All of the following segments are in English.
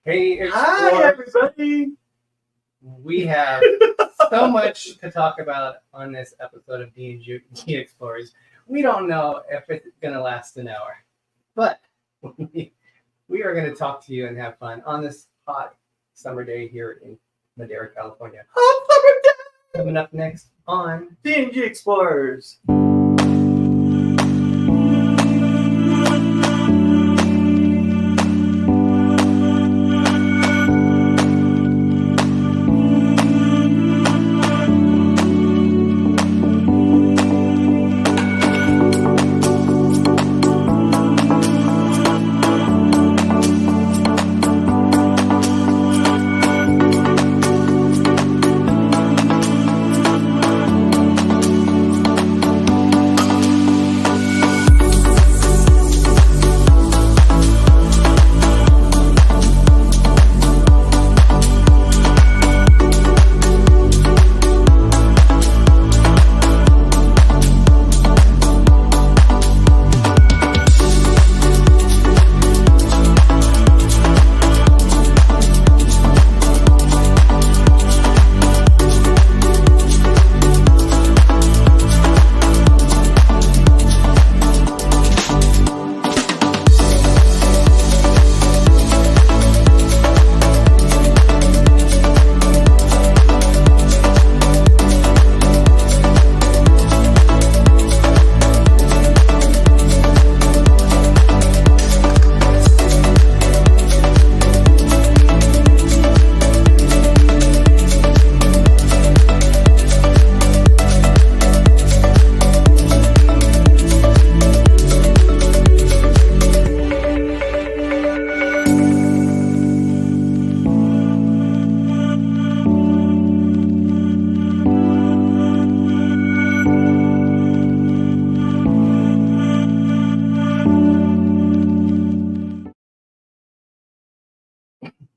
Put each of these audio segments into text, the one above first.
Hey, Hi, everybody. We have so much to talk about on this episode of D&G Explorers. We don't know if it's going to last an hour, but we are going to talk to you and have fun on this hot summer day here in Madera, California. Hot summer day. Coming up next on D&G Explorers.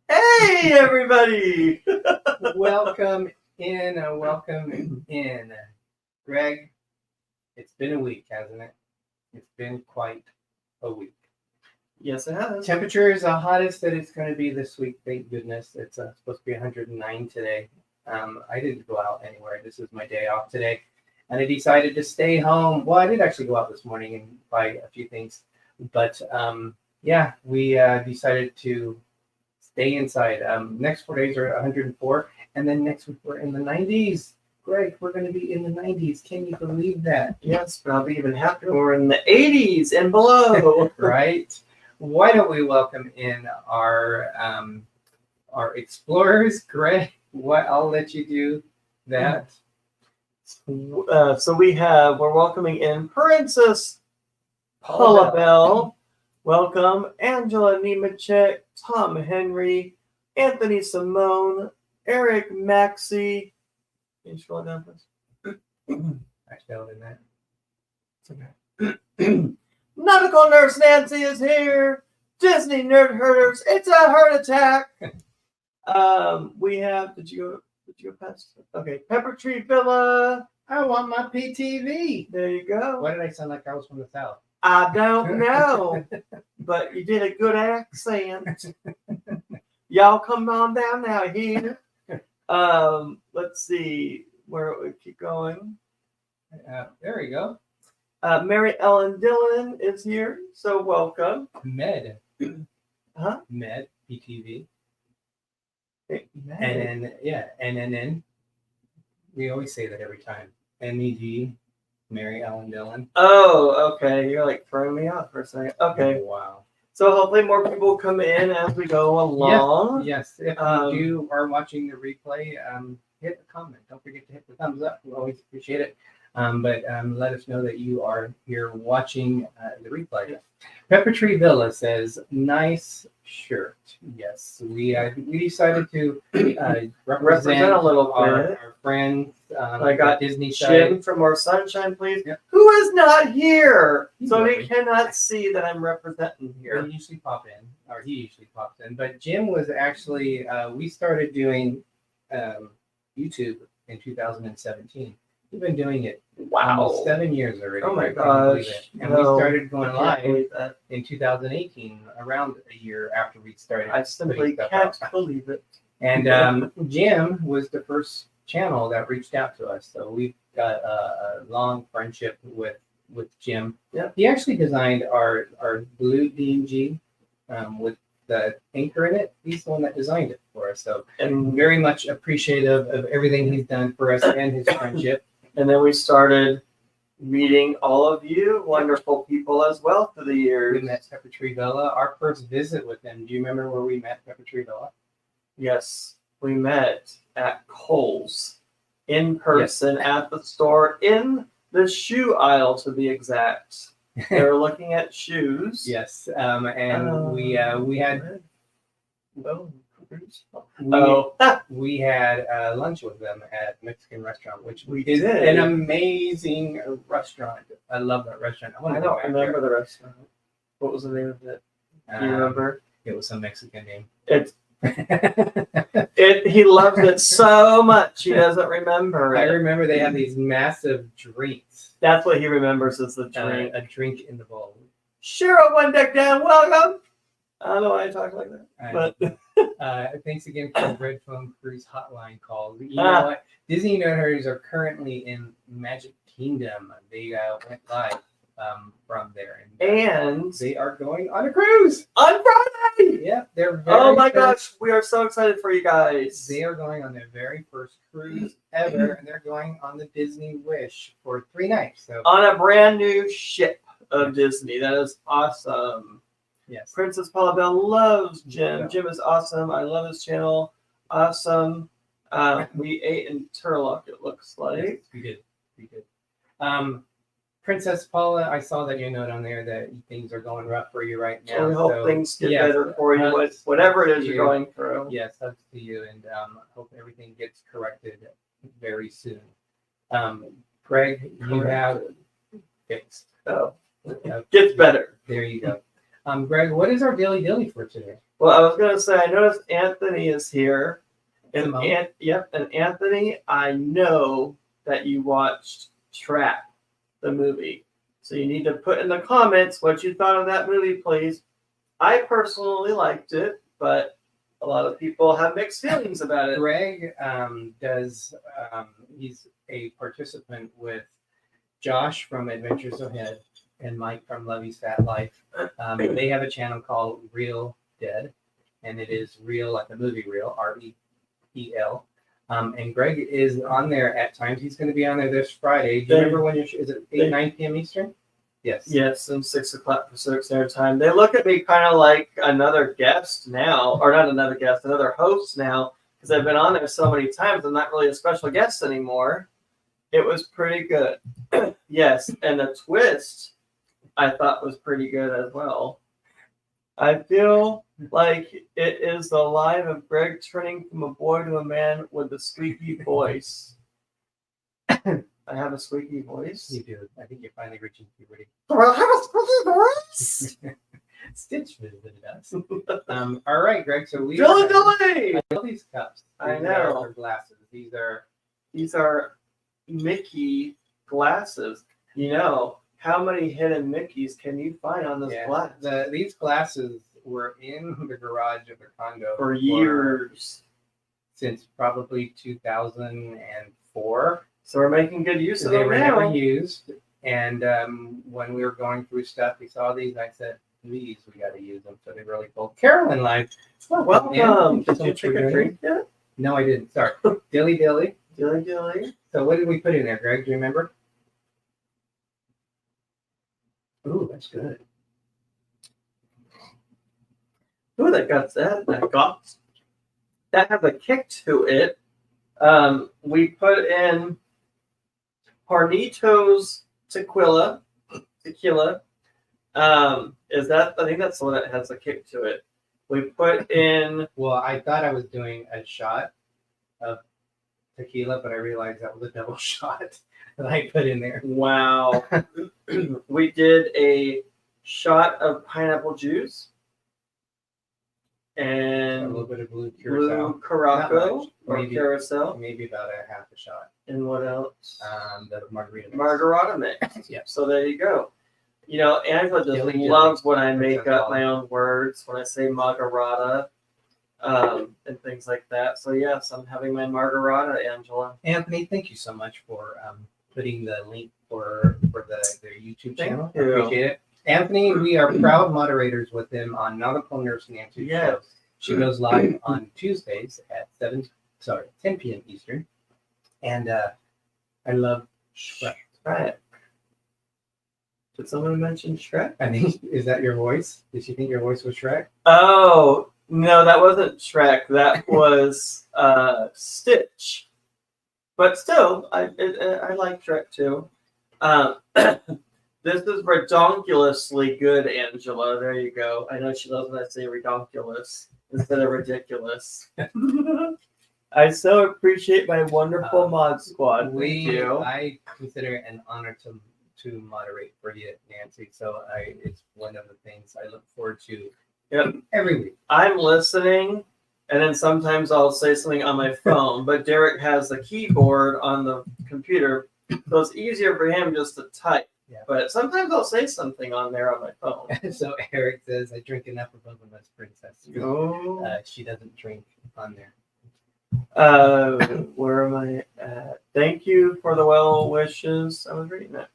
Hey, everybody. welcome in. Greg, it's been a week, hasn't it? It's been quite a week. Yes, it has. Temperature is the hottest that it's going to be this week. Thank goodness. It's supposed to be 109 today. I didn't go out anywhere. This is my day off today. And I decided to stay home. Well, I did actually go out this morning and buy a few things. But we decided to stay inside. Next 4 days are 104. And then next week we're in the 90s. Greg, we're going to be in the 90s. Can you believe that? Yes, but I'll be even happier. We're in the 80s and below. Right? Why don't we welcome in our explorers, Greg? I'll let you do that. So we're welcoming in Princess Paula Bell. Welcome Angela Nemechek, Tom Henry, Anthony Simone, Eric Maxey. Can you scroll down, please? I failed in that. It's okay. Nautical Nurse Nancy is here. Disney Nerd Herders. It's a heart attack. We have. Did you go past? Okay. Pepper Tree Villa. I want my PTV. There you go. Why did I sound like I was from the South? I don't know, but you did a good accent. Y'all come on down now here. Let's see where we keep going. There we go. Mary Ellen Dillon is here, so welcome. Med. Huh? Med, PTV. Med. NNN. We always say that every time. MED, Mary Ellen Dillon. Oh, okay. You're like throwing me off for a second. Okay. Wow. So hopefully more people come in as we go along. Yes. If you are watching the replay, hit the comment. Don't forget to hit the thumbs up. We always appreciate it. But let us know that you are here watching the replay. Pepper Tree Villa says, nice shirt. Yes, we decided to represent a little bit. Our friends. I got Disney Jim side. from our Sunshine, please, Yep. who is not here. He's So lovely. he cannot see that I'm representing here. He usually pops in. But Jim was actually, we started doing YouTube in 2017. We've been doing it Wow. almost 7 years already. Oh my Greg. Can you believe gosh. it? And No, we started going I can't live believe that. in 2018, around a year after we started. I simply putting stuff can't out. believe it. And Jim was the first channel that reached out to us. So we've got a long friendship with Jim. Yeah. He actually designed our blue D&G with the anchor in it. He's the one that designed it for us. So And very much appreciative of everything he's done for us and his friendship. and then we started meeting all of you wonderful people as well through the We years. met Pepper Tree Villa. Our first visit with him. Do you remember where we met Pepper Tree Villa? Yes, we met at Kohl's in person at the store in the shoe aisle, to be exact. They were looking at shoes. Yes. And we had we had lunch with them at a Mexican restaurant, which We is did. an amazing restaurant. I love that restaurant. I don't remember the restaurant. What was the name of it? Do you remember? It was some Mexican name. It's he loves it so much he doesn't remember I it. remember they had these massive drinks. That's what he remembers is the drink. A drink in the bowl. Cheryl, one deck down, welcome. I don't know why I talk like that, but Thanks again for the Red Phone Cruise hotline call. You know what? Disney Nerders are currently in Magic Kingdom. They went live from there, and they are going on a cruise on Friday. Yeah, they're Oh my gosh, we are so excited for you guys. They are going on their very first cruise ever, and they're going on the Disney Wish for 3 nights. So on a brand new ship of Disney. That is awesome. Yes. Princess Paula Bell loves Jim. Yeah. Jim is awesome. I love his channel. Awesome. We ate in Turlock, it looks like. Yes, we did. Princess Paula, I saw that you note on there that things are going rough for you right now. So we hope things get better for you, whatever it is you're going through. Yes, hugs to you, and hope everything gets corrected very soon. Greg, you have fixed. Oh, gets better. There you go. Greg, what is our daily dilly for today? Well, I was going to say, I noticed Anthony is here. And Anthony, I know that you watched Trap, the movie. So you need to put in the comments what you thought of that movie, please. I personally liked it, but a lot of people have mixed feelings about it. Greg he's a participant with Josh from Adventures Ahead and Mike from Lovey's Fat Life. They have a channel called Real Dead, and it is real like the movie Real, REEL. And Greg is on there at times. He's going to be on there this Friday. Do you remember when is it 9 p.m. Eastern? Yes. Yes, and 6 o'clock Pacific Standard Time. They look at me kind of like another guest now, or not another guest, another host now, because I've been on there so many times. I'm not really a special guest anymore. It was pretty good. Yes, and the twist I thought was pretty good as well. I feel like it is the life of Greg turning from a boy to a man with a squeaky voice. I have a squeaky voice. You do. I think you're finally reaching puberty. Do I have a squeaky voice? Stitch visited us. All right, Greg. So we Dilly! I love these cups. I These know. are glasses. These are Mickey glasses. You know, how many hidden Mickeys can you find on this glass? These glasses were in the garage of the condo For years. Since probably 2004. So we're making good use of They them were now. never used. And when we were going through stuff, we saw these. And I said, "These, we got to use them." So they're really cool. Carolyn liked. Welcome. Did you take a drink yet? No, I didn't. Sorry. Dilly. Dilly. So what did we put in there, Greg? Do you remember? Ooh, that's good. Ooh, that got that. That has a kick to it. We put in Hornitos tequila. I think that's the one that has a kick to it. We put in. Well, I thought I was doing a shot of tequila, but I realized that was a double shot that I put in there. Wow. We did a shot of pineapple juice. A and little bit of blue blue curacao. Not Caraco much. or Maybe- carousel. Maybe about a half a shot. And what else? The margarita mix. Margarita mix. Yeah. So there you go. You know, Angela just Dilly dilly. loves when I make That's up all. my own words, when I say margarita, and things like that. So yes, I'm having my margarita, Angela. Anthony, thank you so much for putting the link for their YouTube Thank channel. you. I appreciate it. Anthony, we are proud moderators with him on Nautical Nurse Nancy's Yes. show. She goes live on Tuesdays at 10 p.m. Eastern. And I love Shrek. Right. Did someone mention Shrek? I think, is that your voice? Did she think your voice was Shrek? Oh, no, that wasn't Shrek. That was Stitch. But still, I like Shrek too. This is redonkulously good, Angela. There you go. I know she loves when I say redonkulous instead of ridiculous. I so appreciate my wonderful mod squad. Thank you. I consider it an honor to moderate for you, Nancy. So it's one of the things I look forward to every week. I'm listening, and then sometimes I'll say something on my phone, but Derek has the keyboard on the computer, so it's easier for him just to type. Yeah. But sometimes I'll say something on there on my phone. So Eric says, I drink enough of Bubba's Princess. Oh. She doesn't drink on there. Where am I at? Thank you for the well wishes. I was reading that.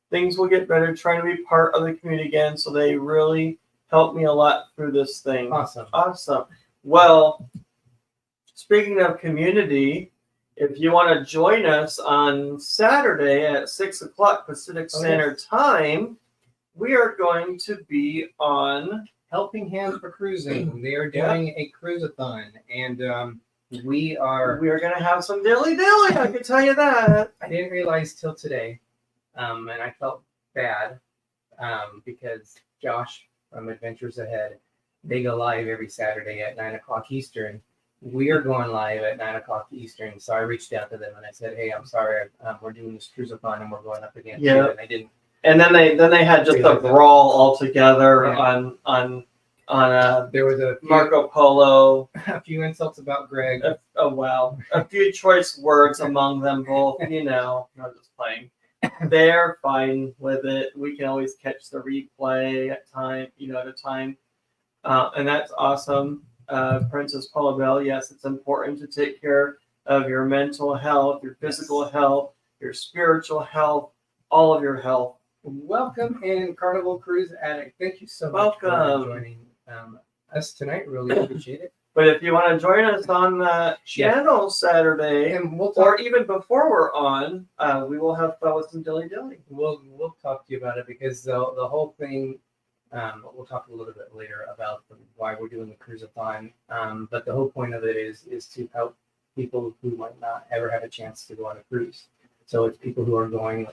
Things will get better. Trying to be part of the community again, so they really helped me a lot through this thing. Awesome. Well, speaking of community, if you want to join us on Saturday at 6 o'clock Pacific Standard Time, we are going to be on Helping Hands for Cruising. They are doing a cruise-a-thon, and we are going to have some dilly-dilly, I can tell you that. I didn't realize till today, and I felt bad because Josh from Adventures Ahead, they go live every Saturday at 9 o'clock Eastern. We are going live at 9 o'clock Eastern, so I reached out to them and I said, "Hey, I'm sorry, we're doing this cruise-a-thon and we're going up against you," and they didn't. And then they had just a brawl all together on there was a few, Marco Polo. a few insults about Greg. Oh wow, a few choice words among them both. You know, I'm just playing. They're fine with it. We can always catch the replay at a time, and that's awesome. Princess Paula Bell, yes, it's important to take care of your mental health, your physical health, your spiritual health, all of your health. Welcome in, Carnival Cruise Addict. Thank you so much for joining us tonight. Really appreciate it. But if you want to join us on the channel Saturday, and we'll or even before we're on, we will have fun with some dilly dilly. We'll talk to you about it because the whole thing. We'll talk a little bit later about why we're doing the cruise-a-thon. But the whole point of it is to help people who might not ever have a chance to go on a cruise. So it's people who are going,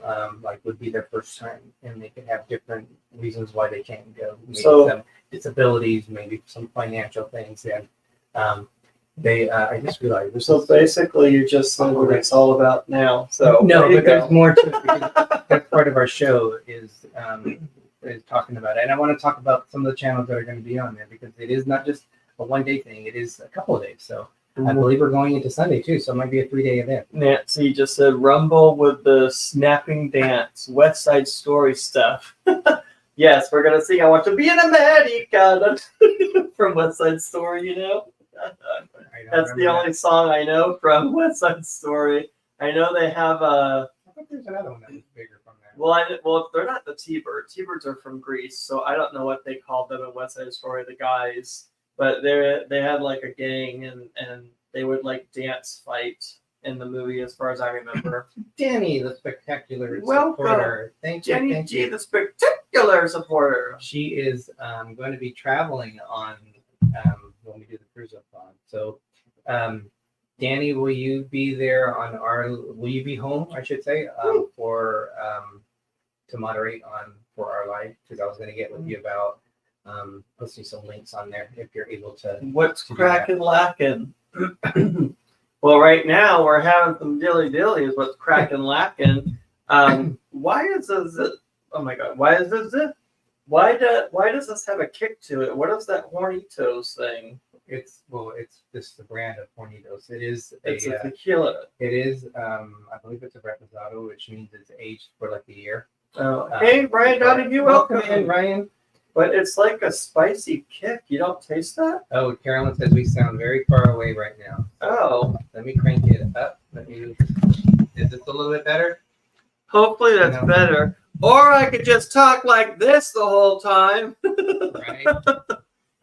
would be their first time, and they could have different reasons why they can't go. Maybe some disabilities, maybe some financial things, and I just realized. So basically, you just said what it's all about now. So no, but there's more to it because that's part of our show is talking about it. And I want to talk about some of the channels that are going to be on there because it is not just a one-day thing. It is a couple of days. So I believe we're going into Sunday too. So it might be a 3-day event. Nancy just said, rumble with the snapping dance, West Side Story stuff. Yes, we're going to sing I Want to Be an American from West Side Story, you know. That's the only song I know from West Side Story. I know they have a... I think there's another one that was bigger from there. Well, they're not the T-Birds. T-Birds are from Greece, so I don't know what they called them in West Side Story, the guys. But they had like a gang, and they would like dance fight in the movie, as far as I remember. Danny, the spectacular supporter. Thank you. Jenny G, the spectacular supporter. She is going to be traveling on when we do the cruise-a-thon. So, Danny, will you be there will you be home, I should say, to moderate for our live? Because I was going to get with you about posting some links on there if you're able to. What's cracking lacking? Well, right now we're having some dilly dilly is what's cracking lacking. Why is this? Oh my God! Why is this? Why does this have a kick to it? What is that Hornitos thing? It's just the brand of Hornitos. It's a tequila. It is. I believe it's a reposado, which means it's aged for like a year. Oh, hey, Ryan Donahue, welcome in, Ryan. But it's like a spicy kick. You don't taste that? Oh, Carolyn says we sound very far away right now. Oh. Let me crank it up. Is this a little bit better? Hopefully that's better. Or I could just talk like this the whole time. Right.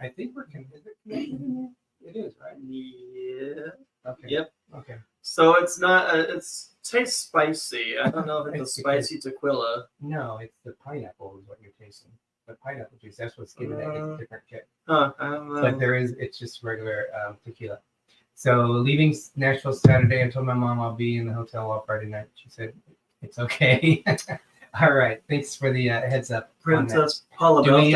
I think we're connected. It is, right? Yeah. Okay. Yep. Okay. So it's not. It tastes spicy. I don't know if it's a spicy tequila. No, it's the pineapple is what you're tasting. The pineapple juice. That's what's giving it a different kick. Huh. But it's just regular tequila. So leaving Nashville Saturday, I told my mom I'll be in the hotel all Friday night. She said it's okay. All right. Thanks for the heads up. Princess Paula. Do we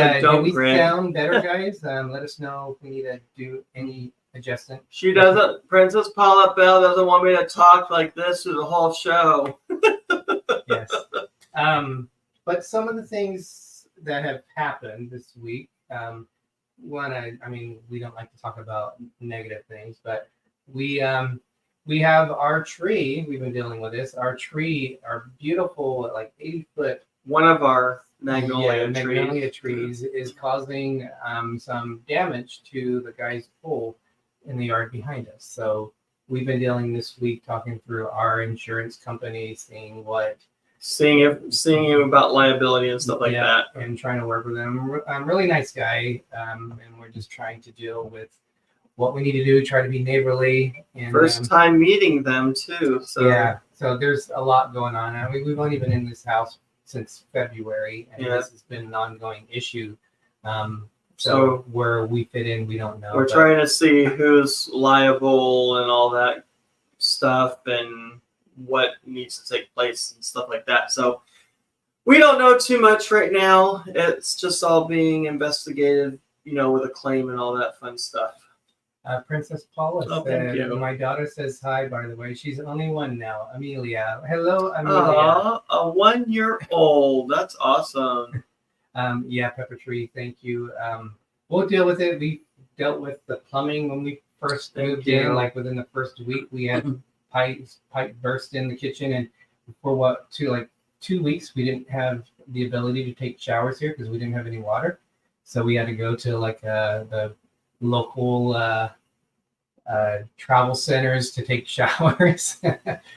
sound better, guys? Let us know if we need to do any adjustment. She doesn't. Princess Paula Bell doesn't want me to talk like this through the whole show. Yes. But some of the things that have happened this week. We don't like to talk about negative things, but we have our tree. We've been dealing with this. Our tree, our beautiful, like 80-foot. One of our magnolia trees is causing some damage to the guy's pool in the yard behind us. So we've been dealing this week, talking through our insurance company, seeing about liability and stuff like that, and trying to work with them. Really nice guy, and we're just trying to deal with what we need to do, try to be neighborly. And first time meeting them too. So so there's a lot going on. We've only been in this house since February, and this has been an ongoing issue. So where we fit in, we don't know. We're trying to see who's liable and all that stuff, and what needs to take place and stuff like that. So we don't know too much right now. It's just all being investigated, with a claim and all that fun stuff. Princess Paula said, my daughter says hi, by the way. She's only one now. Amelia. Hello, Amelia. A 1-year-old. That's awesome. Pepper Tree, thank you. We'll deal with it. We dealt with the plumbing when we first moved in. Like within the first week, we had pipe burst in the kitchen, and for 2 weeks we didn't have the ability to take showers here because we didn't have any water. So we had to go to the local travel centers to take showers.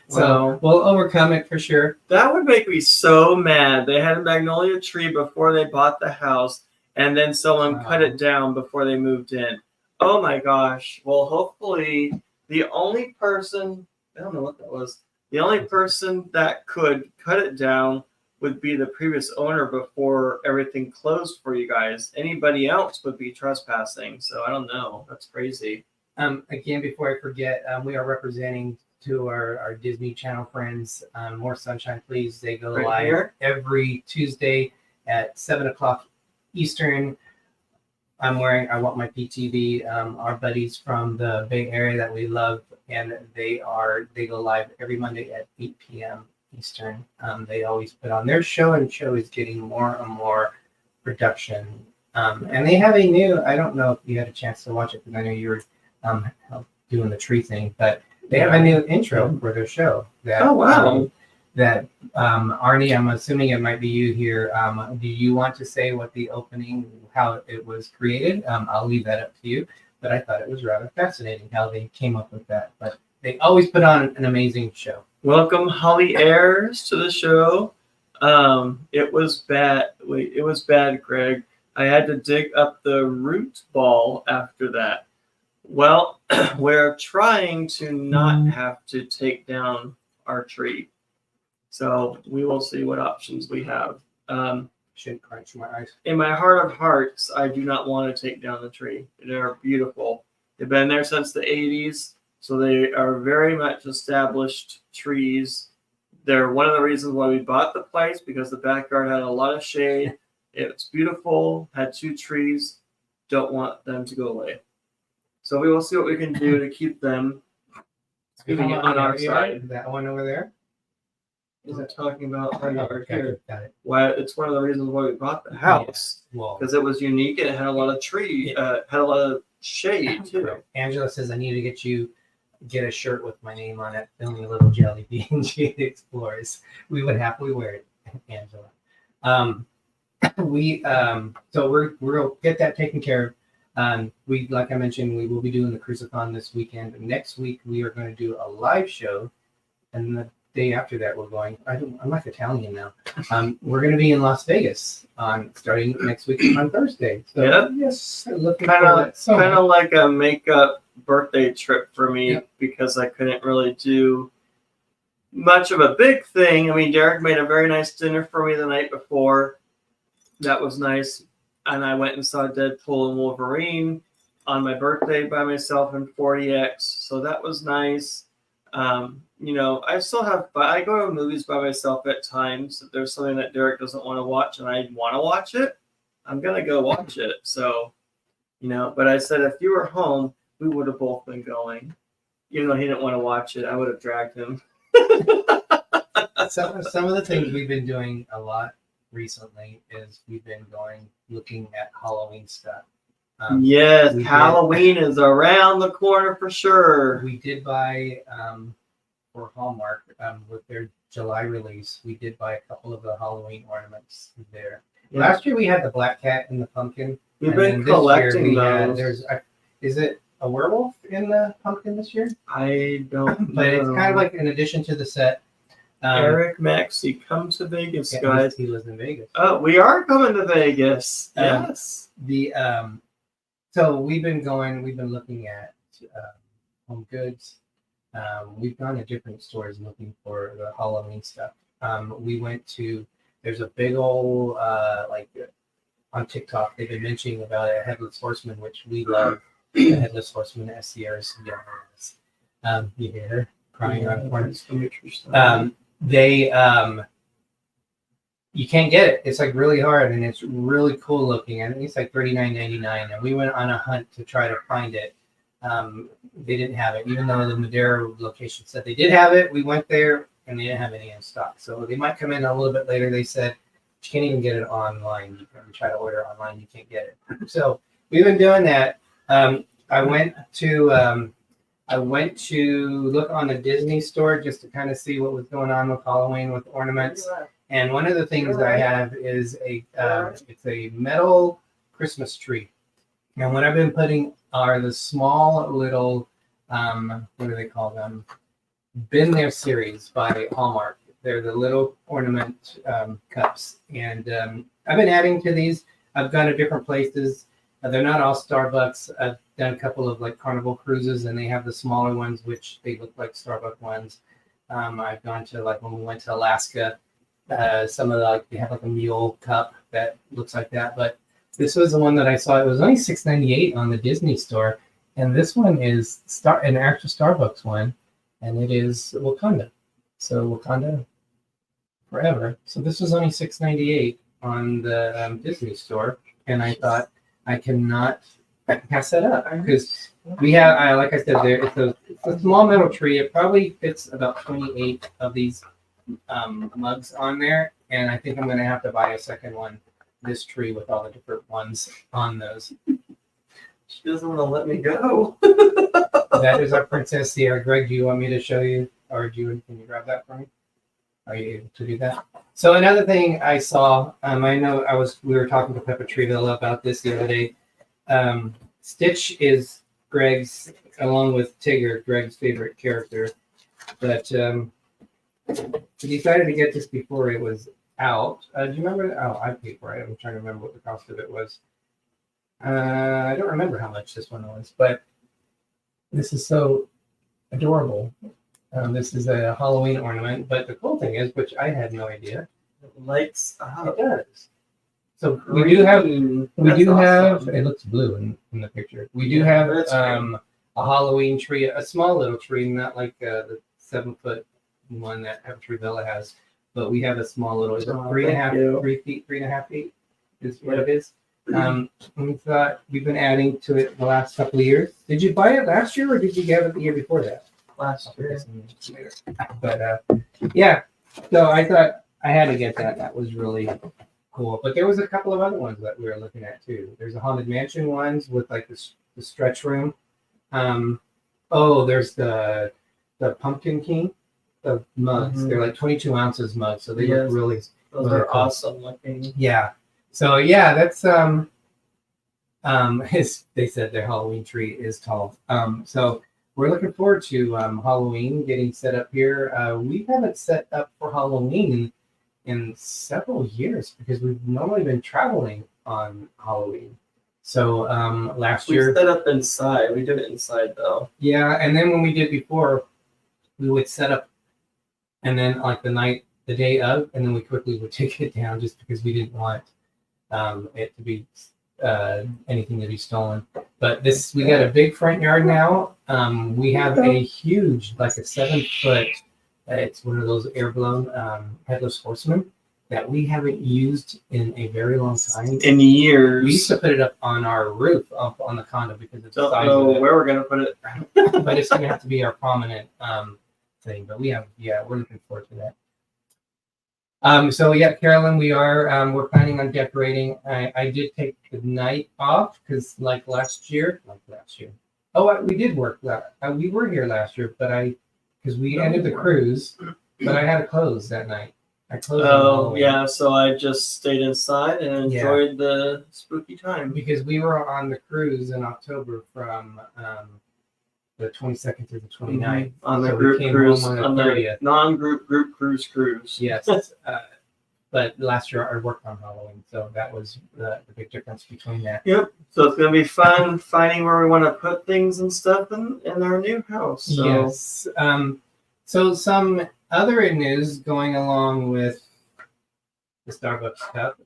So we'll overcome it for sure. That would make me so mad. They had a magnolia tree before they bought the house, and then someone cut it down before they moved in. Oh my gosh. Well, hopefully the only person, I don't know what that was, the only person that could cut it down would be the previous owner before everything closed for you guys. Anybody else would be trespassing. So I don't know. That's crazy. Again, before I forget, we are representing to our Disney Channel friends, More Sunshine Please. They go live every Tuesday at 7:00 Eastern. I want my PTV. Our buddies from the Bay Area that we love, and they go live every Monday at 8 p.m. Eastern. They always put on their show, and show is getting more and more production. And they have a new, I don't know if you had a chance to watch it, because I know you were doing the tree thing, but they have a new intro for their show. That Arnie, I'm assuming it might be you here. Do you want to say what the opening, how it was created? I'll leave that up to you, but I thought it was rather fascinating how they came up with that. But they always put on an amazing show. Welcome, Holly Ayers, to the show. It was bad, Greg. I had to dig up the root ball after that. Well, we're trying to not have to take down our tree. So we will see what options we have. Shouldn't crunch my eyes. In my heart of hearts, I do not want to take down the tree. They're beautiful. They've been there since the 80s, so they are very much established trees. They're one of the reasons why we bought the place, because the backyard had a lot of shade. It's beautiful, had 2 trees. Don't want them to go away. So we will see what we can do to keep them on our side. That one over there? I'm talking about right Got here. it, got it. Why it's one of the reasons why we bought the house Well, because it was unique and it had a lot of tree, had a lot of shade too. Angela says I need to get a shirt with my name on it, feeling a little jelly D&G Explorers. We would happily wear it, Angela. So we'll get that taken care of. Like I mentioned, we will be doing the Cruisathon this weekend. Next week we are going to do a live show, and the day after that we're going. I'm like Italian now. We're going to be in Las Vegas starting next week on Thursday. So Yep. yes, looking Kind forward to that so of much. like a makeup birthday trip for me Yep. because I couldn't really do much of a big thing. I mean, Derek made a very nice dinner for me the night before. That was nice. And I went and saw Deadpool and Wolverine on my birthday by myself in 40X. So that was nice. I still have, but I go to movies by myself at times. If there's something that Derek doesn't want to watch and I want to watch it, I'm going to go watch it. So, but I said, if you were home, we would have both been going. Even though he didn't want to watch it, I would have dragged him. Some of the things we've been doing a lot recently is we've been looking at Halloween stuff. Yes, Halloween is around the corner for sure. We did buy for Hallmark with their July release. We did buy a couple of the Halloween ornaments there. Yeah. Last year we had the black cat and the pumpkin. We've been collecting those. Is it a werewolf in the pumpkin this year? I don't know. But it's kind of like an addition to the set. Eric Maxey, come to Vegas, guys. He lives in Vegas. Oh, we are coming to Vegas. Yes. So we've been looking at home goods. We've gone to different stores looking for the Halloween stuff. We went to, there's a big old, on TikTok, they've been mentioning about a Headless Horseman, which we love. The Headless Horseman at Sierra's. You hear her crying around the corner. You can't get it. It's like really hard and it's really cool looking. I think it's like $39.99. And we went on a hunt to try to find it. They didn't have it, even though the Madera location said they did have it. We went there and they didn't have any in stock. So they might come in a little bit later. They said you can't even get it online. You can try to order online, you can't get it. So we've been doing that. I went to look on the Dizney store just to kind of see what was going on with Halloween with ornaments. And one of the things I have is it's a metal Christmas tree. And what I've been putting are the small little, what do they call them? Been There series by Hallmark. They're the little ornament cups. And I've been adding to these. I've gone to different places. They're not all Starbucks. I've done a couple of like Carnival cruises, and they have the smaller ones, which they look like Starbucks ones. I've gone to like when we went to Alaska, some of the they have like a mule cup that looks like that. But this was the one that I saw. It was only $6.98 on the Dizney store, and this one is an actual Starbucks one, and it is Wakanda. So Wakanda forever. So this was only $6.98 on the Dizney store, and I thought, I cannot pass that up because we have, like I said, it's a small metal tree. It probably fits about 28 of these mugs on there, and I think I'm going to have to buy a second one. This tree with all the different ones on those. She doesn't want to let me go. That is our Princess Sierra. Greg, do you want me to show you, or can you grab that for me? Are you able to do that? So another thing I saw, I know we were talking to Peppa Treeville about this the other day. Stitch is Greg's, along with Tigger, Greg's favorite character. But we decided to get this before it was out. Do you remember? Oh, I paid for it. I'm trying to remember what the cost of it was. I don't remember how much this one was, but this is so adorable. This is a Halloween ornament, but the cool thing is, which I had no idea, it lights up. It does. So we do have. It looks blue in the picture. We do have a Halloween tree, a small little tree, not like the 7-foot one that Treevilla has, but we have a small little. Is it 3.5 feet is what it is. We thought we've been adding to it the last couple of years. Did you buy it last year or did you get it the year before that? Last year. But yeah, So I thought I had to get that. That was really cool. But there was a couple of other ones that we were looking at too. There's a Haunted Mansion ones with like the stretch room. There's the Pumpkin King, the mugs. They're like 22 ounces mugs, so they look really. Those really are cool. awesome looking. Yeah. So yeah, that's they said their Halloween tree is tall. So we're looking forward to Halloween getting set up here. We haven't set up for Halloween in several years because we've normally been traveling on Halloween. So last year we set up inside. We did it inside though. Yeah, and then when we did before, we would set up, and then like the day of, and then we quickly would take it down just because we didn't want it to be anything to be stolen. But we got a big front yard now. We have a huge, like a 7-foot. It's one of those air blown headless horsemen that we haven't used in a very long time. In years. We used to put it up on our roof, up on the condo because it's don't know where we're gonna put it. But it's gonna have to be our prominent thing. But we're looking forward to that. So yeah, Carolyn, we're planning on decorating. I did take the night off because like last year. We did work. We were here last year, but because we ended the cruise, but I had to close that night. I closed. Oh yeah, so I just stayed inside and enjoyed the spooky time because we were on the cruise in October from the 22nd through the 29th. On the group cruise, on the non-group group cruise. Yes. But last year I worked on Halloween, so that was the big difference between that. Yep. So it's going to be fun finding where we want to put things and stuff in our new house. So. Yes. So some other news going along with the Starbucks cup.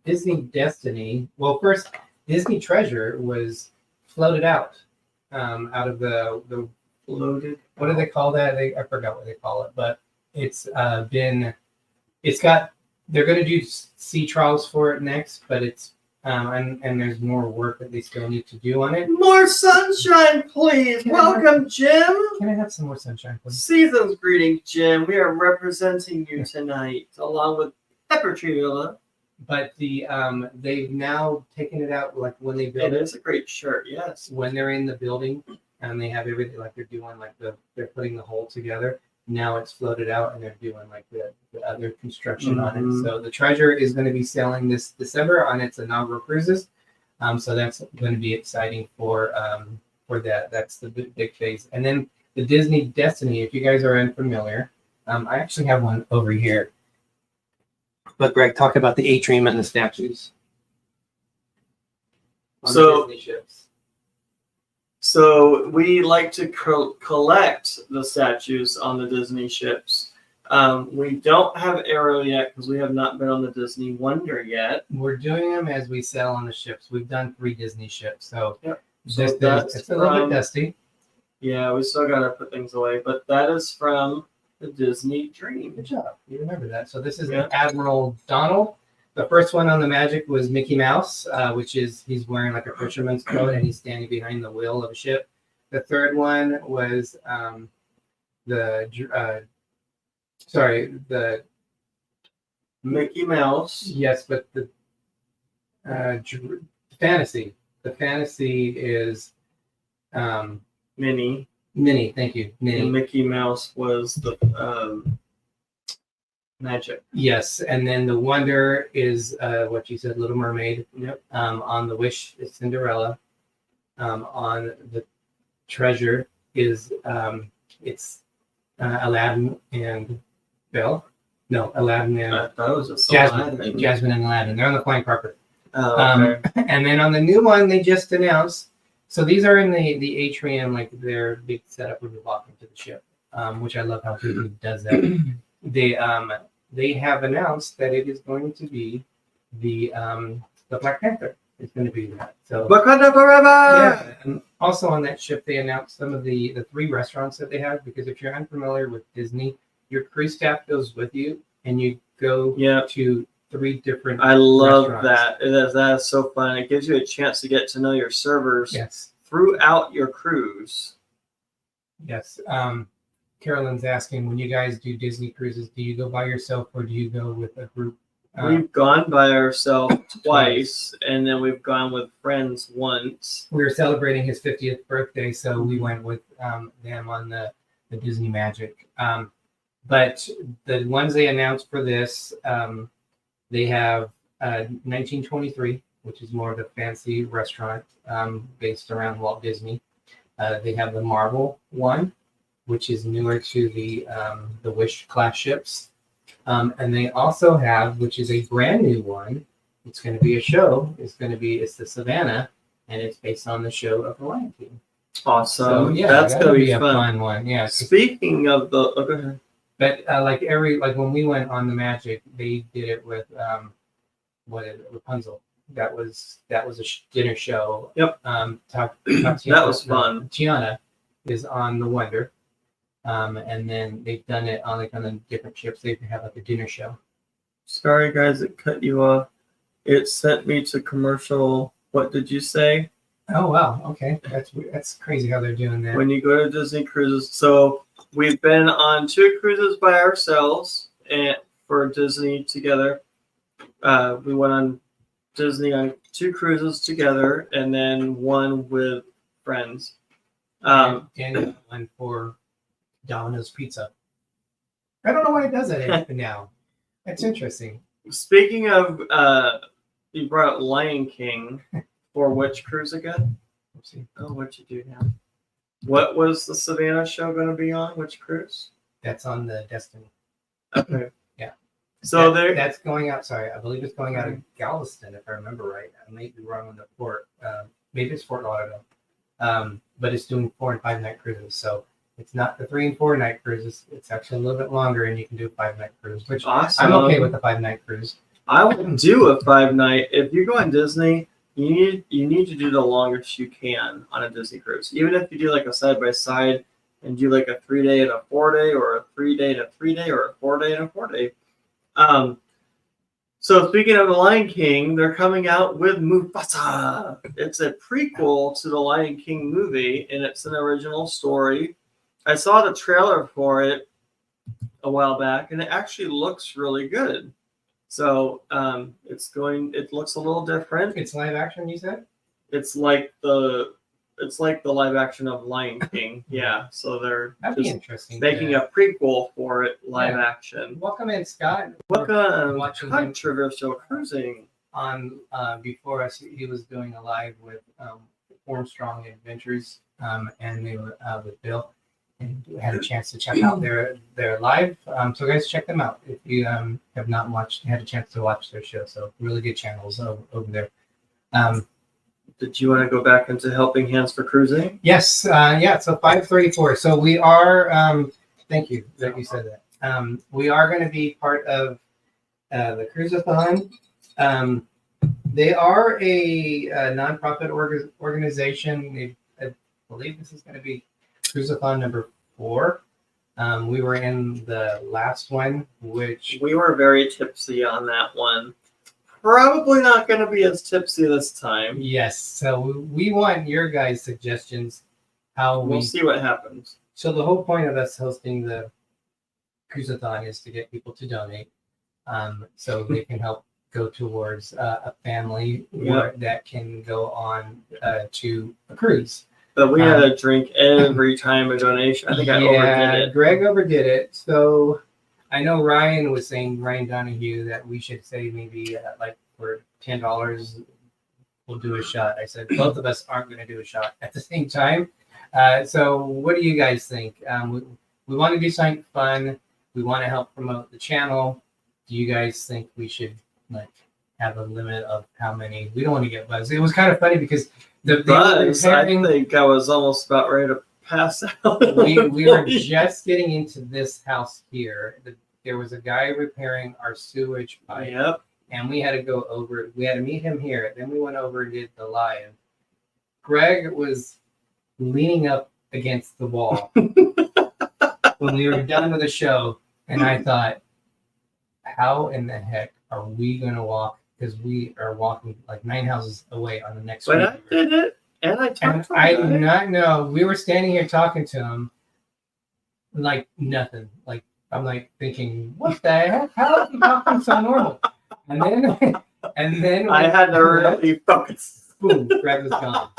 Disney Destiny. Well, first, Disney Treasure was floated out of the floated. What do they call that? I forgot what they call it, but they're going to do sea trials for it next, but it's and there's more work that they still need to do on it. More sunshine, please. Welcome, Jim. Can I have some more sunshine, please? Season's greetings, Jim. We are representing you tonight, along with Pepper Trivilla. But they've now taken it out like when they build it. It is a great shirt, yes. When they're in the building and they have everything like they're doing like they're putting the whole together. Now it's floated out and they're doing like the other construction on it. So the Treasure is going to be sailing this December on its inaugural cruises. So that's going to be exciting for that. That's the big phase. And then the Disney Destiny, if you guys are unfamiliar, I actually have one over here. But Greg, talk about the atrium and the statues. So Disney ships. So we like to collect the statues on the Disney ships. We don't have Arrow yet because we have not been on the Disney Wonder yet. We're doing them as we sail on the ships. We've done 3 Disney ships, so, it's a little bit dusty. Yeah, we still got to put things away, but that is from the Disney Dream. Good job. You remember that. So this is Admiral Donald. The first one on the Magic was Mickey Mouse, which is he's wearing like a fisherman's coat and he's standing behind the wheel of a ship. The third one was the Mickey Mouse. Yes, but the fantasy. The fantasy is Minnie. Minnie, thank you. Minnie. And Mickey Mouse was the Magic. Yes, and then the Wonder is what you said, Little Mermaid. Yep. On the Wish is Cinderella. On the Treasure is it's Aladdin and Belle. No, Aladdin and that was a Jasmine. Jasmine and Aladdin. They're on the flying carpet. Oh, okay. And then on the new one, they just announced. So these are in the atrium, like their big setup when you walk into the ship, which I love how Disney does that. They have announced that it is going to be the Black Panther. It's going to be that. So Wakanda forever. Yeah. And also on that ship, they announced some of the 3 restaurants that they have. Because if you're unfamiliar with Disney, your cruise staff goes with you, and you go to 3 different. I love that. That is so fun. It gives you a chance to get to know your servers. Yes. Throughout your cruise. Yes. Carolyn's asking, when you guys do Disney cruises, do you go by yourself or do you go with a group? We've gone by ourselves twice, and then we've gone with friends once. We were celebrating his 50th birthday, so we went with them on the Disney Magic. But the ones they announced for this, they have 1923, which is more of a fancy restaurant based around Walt Disney. They have the Marvel one, which is newer to the Wish class ships. And they also have, which is a brand new one, it's going to be a show. It's the Savannah, and it's based on the show of The Lion King. Awesome. So, yeah, that's going to be a fun. fun one. Yeah. Speaking of the, go ahead. But like when we went on the Magic, they did it with Rapunzel. That was a dinner show. Yep. That was fun. Tiana is on the Wonder. And then they've done it on the different ships. They have like a dinner show. Sorry, guys, it cut you off. It sent me to commercial. What did you say? Oh wow, okay, that's crazy how they're doing that. When you go to Disney cruises, so we've been on 2 cruises by ourselves and for Disney together. We went on Disney on 2 cruises together, and then one with friends. And one for Domino's Pizza. I don't know why it does that now. That's interesting. Speaking of, you brought up Lion King. For which cruise again? Oopsie. Oh, what'd you do now? What was the Savannah show going to be on? Which cruise? That's on the Destiny. Okay. Yeah. So that's going out. Sorry, I believe it's going out of Galveston, if I remember right. I may be wrong on the port. Maybe it's Fort Lauderdale. But it's doing 4 and 5 night cruises. So it's not the 3 and 4 night cruises. It's actually a little bit longer, and you can do a 5 night cruise, which awesome. I'm okay with the 5 night cruise. I would do a 5 night. If you go on Disney, you need to do the longest you can on a Disney cruise. Even if you do like a side by side and do like a 3-day and a 4-day, or a 3-day and a 3-day, or a 4-day and a 4-day. So speaking of the Lion King, they're coming out with Mufasa. It's a prequel to the Lion King movie, and it's an original story. I saw the trailer for it a while back, and it actually looks really good. So it looks a little different. It's live action, you said? It's like the live action of Lion King. Yeah. So they're That'd be interesting. making a prequel for it, live action. Welcome in, Scott. Welcome. Watching Controversial Cruising. on before us. He was doing a live with Armstrong Adventures, and they were with Bill. And we had a chance to check out their live. So guys, check them out if you have not had a chance to watch their show. So really good channels over there. Did you want to go back into Helping Hands for Cruising? Yes, yeah. So 534. So we are. Thank you that you said that. We are going to be part of the Cruisathon. They are a nonprofit organization. I believe this is going to be Cruisathon number 4. We were in the last one, which we were very tipsy on that one. Probably not going to be as tipsy this time. Yes. So we want your guys' suggestions. We'll see what happens. So the whole point of us hosting the Cruisathon is to get people to donate, so they can help go towards a family that can go on to a cruise. But we had to drink every time a donation. I think I overdid it. Greg overdid it. So I know Ryan Donahue, that we should say maybe like for $10, we'll do a shot. I said both of us aren't going to do a shot at the same time. So what do you guys think? We want to do something fun. We want to help promote the channel. Do you guys think we should like have a limit of how many? We don't want to get buzzed. It was kind of funny because the buzz, I think I was almost about ready to pass out. we were just getting into this house here. There was a guy repairing our sewage pipe. Yep. And we had to go over. We had to meet him here. Then we went over and did the live. Greg was leaning up against the wall when we were done with the show, and I thought, how in the heck are we going to walk? Because we are walking like 9 houses away on the next week. But I did it, and I talked to him. I did not know. We were standing here talking to him. like nothing. Like I'm like thinking, what the heck? How come so normal? And then I when had to left, really focus. boom, Greg was gone.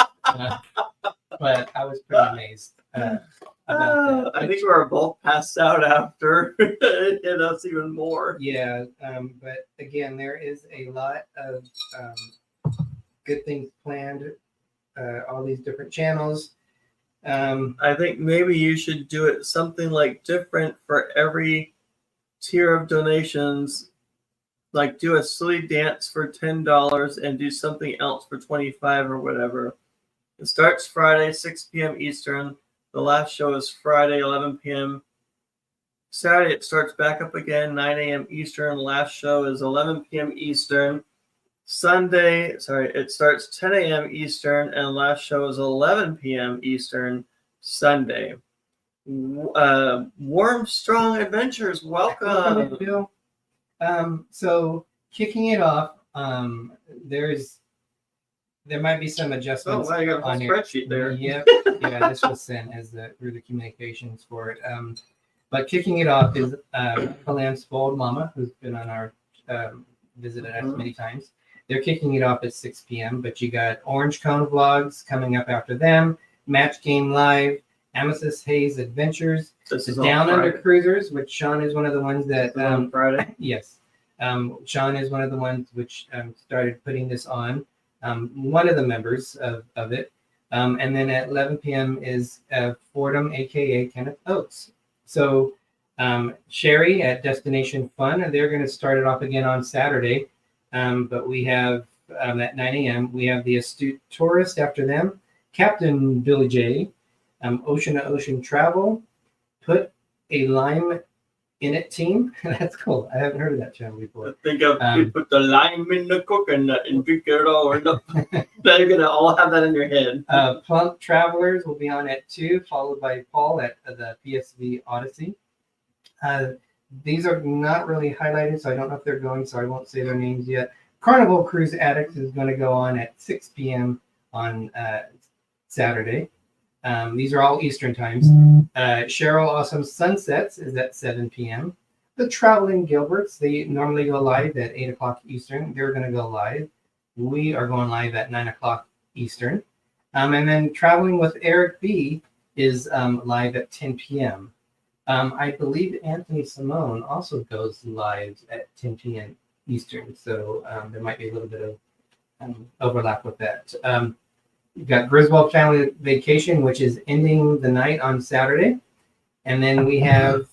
But I was pretty amazed about that. I think we were both passed out after. It hit us even more. Yeah, but again, there is a lot of good things planned. All these different channels. I think maybe you should do it something like different for every tier of donations. Like do a silly dance for $10 and do something else for $25 or whatever. It starts Friday, 6 p.m. Eastern. The last show is Friday, 11 p.m. Saturday, it starts back up again, 9 a.m. Eastern. The last show is 11 p.m. Eastern. Sunday, it starts 10 a.m. Eastern, and the last show is 11 p.m. Eastern Sunday. Warm Strong Adventures, welcome. Bill. So kicking it off, there might be some adjustments. Oh, wow, you got a whole on spreadsheet there. Yep. Yeah, this was sent as through the communications for it. But kicking it off is Michael Spoiled Mama, who's been on our visited us many times. They're kicking it off at 6 p.m. But you got Orange Cone Vlogs coming up after them, Match Game Live, Amethyst Hayes Adventures, This the is on Down Under Friday. Cruisers, which Sean is one of the ones that On Friday. yes, Sean is one of the ones which started putting this on. One of the members of it. And then at 11 p.m. is Fordham, aka Kenneth Oates. So Sherry at Destination Fun, and they're going to start it off again on Saturday. But we have at 9 a.m. we have the Astute Tourist after them, Captain Billy J, Ocean to Ocean Travel, Put a Lime in It Team. That's cool. I haven't heard of that channel before. I think you put the lime in the coconut and drink it all. Now you're gonna all have that in your head. Plump Travelers will be on at 2, followed by Paul at the PSV Odyssey. These are not really highlighted, so I don't know if they're going, so I won't say their names yet. Carnival Cruise Addicts is going to go on at 6 p.m. on Saturday. These are all Eastern times. Cheryl Awesome Sunsets is at 7 p.m. The Traveling Gilberts, they normally go live at 8 o'clock Eastern. They're going to go live. We are going live at 9 o'clock Eastern. And then Traveling with Eric B is live at 10 p.m. I believe Anthony Simone also goes live at 10 p.m. Eastern. So there might be a little bit of overlap with that. You've got Griswold Family Vacation, which is ending the night on Saturday. And then we have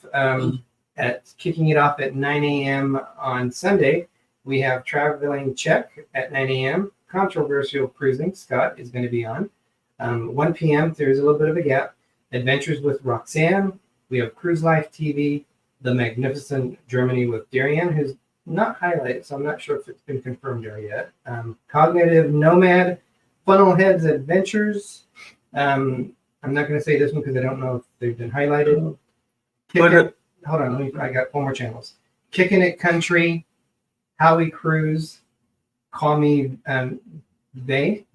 kicking it off at 9 a.m. on Sunday, we have Traveling Czech at 9 a.m. Controversial Cruising, Scott is going to be on. 1 p.m., there's a little bit of a gap. Adventures with Roxanne. We have Cruise Life TV, The Magnificent Germany with Darian, who's not highlighted, so I'm not sure if it's been confirmed there yet. Cognitive Nomad, Funnelheads Adventures. I'm not going to say this one because I don't know if they've been highlighted. Hold on, I got 4 more channels. Kicking It Country, How We Cruise, Call Me V,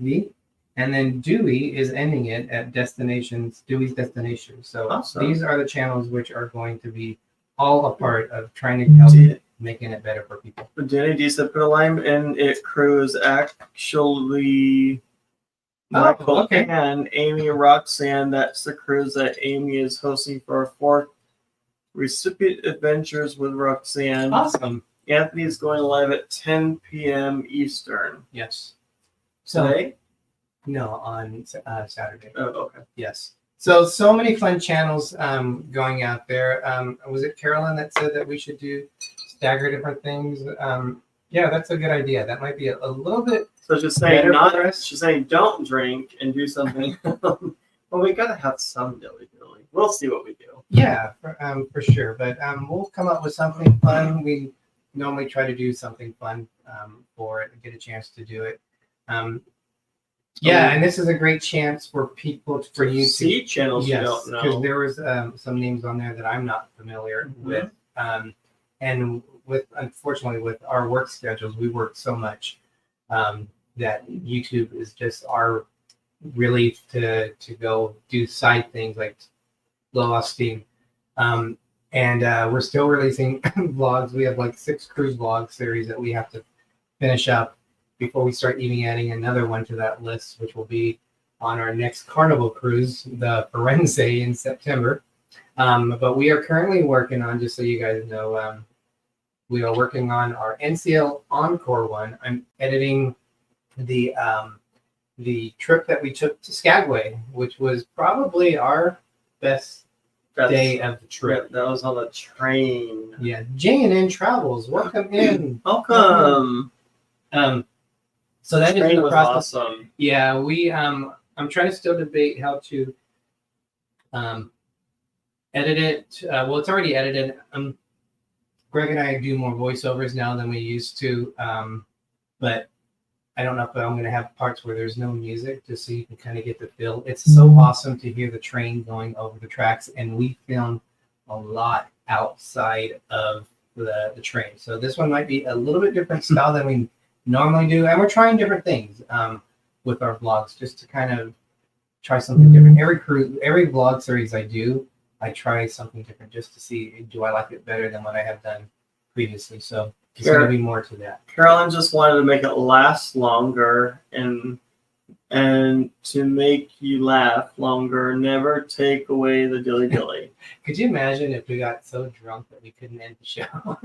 and then Dewey is ending it at Dewey's Destination. So awesome. These are the channels which are going to be all a part of trying to help making it better for people. Jenny D said Put a Lime in It Cruise actually Michael and Amy Roxanne. That's the cruise that Amy is hosting for our 4th Recipient Adventures with Roxanne. Awesome. Anthony's going live at 10 p.m. Eastern. Yes. Today? No, on Saturday. Oh, okay. Yes. So many fun channels going out there. Was it Carolyn that said that we should do stagger different things? Yeah, that's a good idea. That might be a little bit. So she's saying she's saying don't drink and do something. Well, we gotta have some dilly-dilly. We'll see what we do. Yeah, for sure. But we'll come up with something fun. We normally try to do something fun for it and get a chance to do it. Yeah, and this is a great chance for people for you to see channels you don't know. Because there was some names on there that I'm not familiar with, and unfortunately with our work schedules, we work so much that YouTube is just our relief to go do side things like blow off steam. And we're still releasing vlogs. We have like 6 cruise vlog series that we have to finish up before we start even adding another one to that list, which will be on our next Carnival cruise, the Firenze in September. But we are currently working on, just so you guys know, we are working on our NCL Encore one. I'm editing the trip that we took to Skagway, which was probably our best day of the trip. That was on the train. Yeah, J&N Travels, welcome in. Welcome. So that is Train in the was process. awesome. Yeah, we I'm trying to still debate how to edit it. Well, it's already edited. Greg and I do more voiceovers now than we used to, but I don't know if I'm going to have parts where there's no music, just so you can kind of get the feel. It's so awesome to hear the train going over the tracks, and we filmed a lot outside of the train. So this one might be a little bit different style than we normally do, and we're trying different things with our vlogs, just to kind of try something different. Every vlog series I do, I try something different just to see, do I like it better than what I have done previously. So there's going to be more to that. Carolyn just wanted to make it last longer and to make you laugh longer. Never take away the dilly dilly. Could you imagine if we got so drunk that we couldn't end the show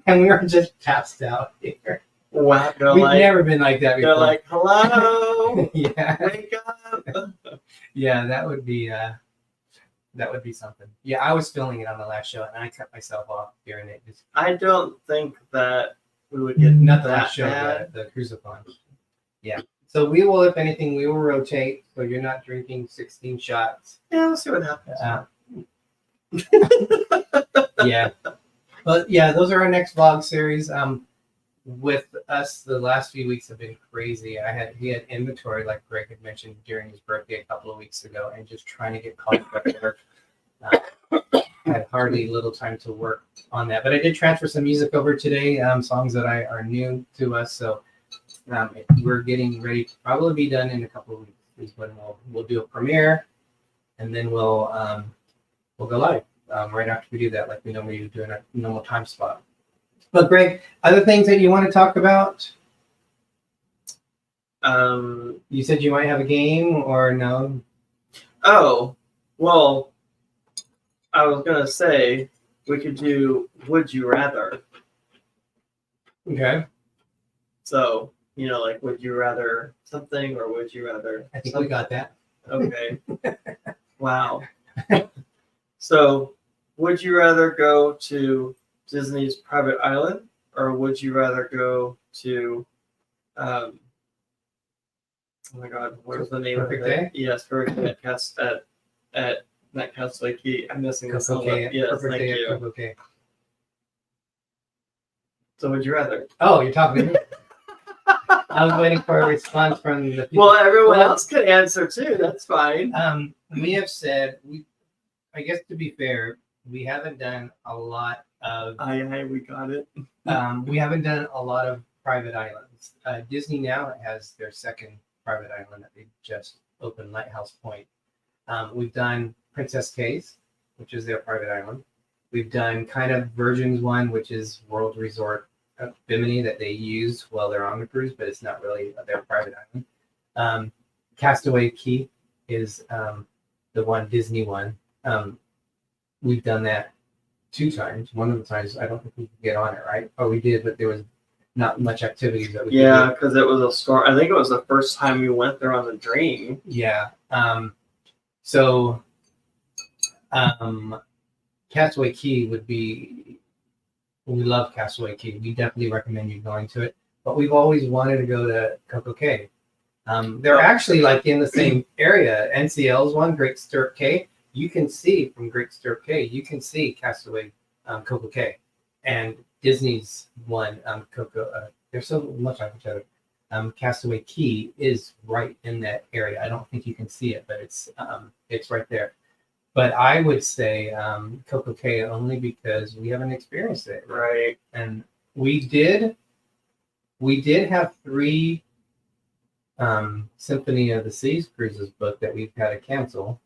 and we were just passed out here? Wow, We've never been like that before. They're like, hello, yeah, wake up. Yeah, that would be something. Yeah, I was filming it on the last show, and I cut myself off during it. I don't think that we would get not the that last show, bad. the cruisathon. Yeah. So we will, if anything, we will rotate. So you're not drinking 16 shots. Yeah, we'll see what happens. Yeah. But yeah, those are our next vlog series. With us, the last few weeks have been crazy. He had inventory, like Greg had mentioned, during his birthday a couple of weeks ago, and just trying to get caught up at work. Had hardly little time to work on that, but I did transfer some music over today, songs that are new to us. So we're getting ready to probably be done in a couple of weeks. Is when we'll do a premiere, and then we'll go live right after we do that, like we normally do in a normal time spot. But Greg, other things that you want to talk about? You said you might have a game, or no? Oh, well, I was gonna say we could do Would You Rather. Okay. So, like, would you rather something, or would you rather I think something? we got that. Okay. Wow. So, would you rather go to Disney's private island, or would you rather go to oh my god, what was the name Perfect of it? Day? Yes, Perfect Day at not Castaway Key. I'm missing this one. Okay. Yes, Perfect thank Day. you. Okay. So would you rather? Oh, you're talking to me. I was waiting for a response from the people. Well, everyone else could answer too. That's fine. We have said, I guess to be fair, we haven't done a lot of. We got it. We haven't done a lot of private islands. Disney now has their second private island that they just opened, Lighthouse Point. We've done Princess Cays, which is their private island. We've done kind of Virgin's one, which is World Resort Bimini that they use while they're on the cruise, but it's not really their private island. Castaway Key is the one Disney one. We've done that 2 times. One of the times I don't think we could get on it, right? Oh, we did, but there was not much activities that we could do. Because it was a storm. I think it was the first time we went there on the Dream. Yeah. So Castaway Key would be. We love Castaway Key. We definitely recommend you going to it. But we've always wanted to go to Coco Cay. They're actually like in the same area. NCL's one, Great Stirrup Cay. You can see from Great Stirrup Cay, you can see Castaway Coco Cay. And Disney's one, they're so much like each other. Castaway Key is right in that area. I don't think you can see it, but it's right there. But I would say Coco Cay only because we haven't experienced it. Right. And we did have 3 Symphony of the Seas cruises booked that we've had to cancel.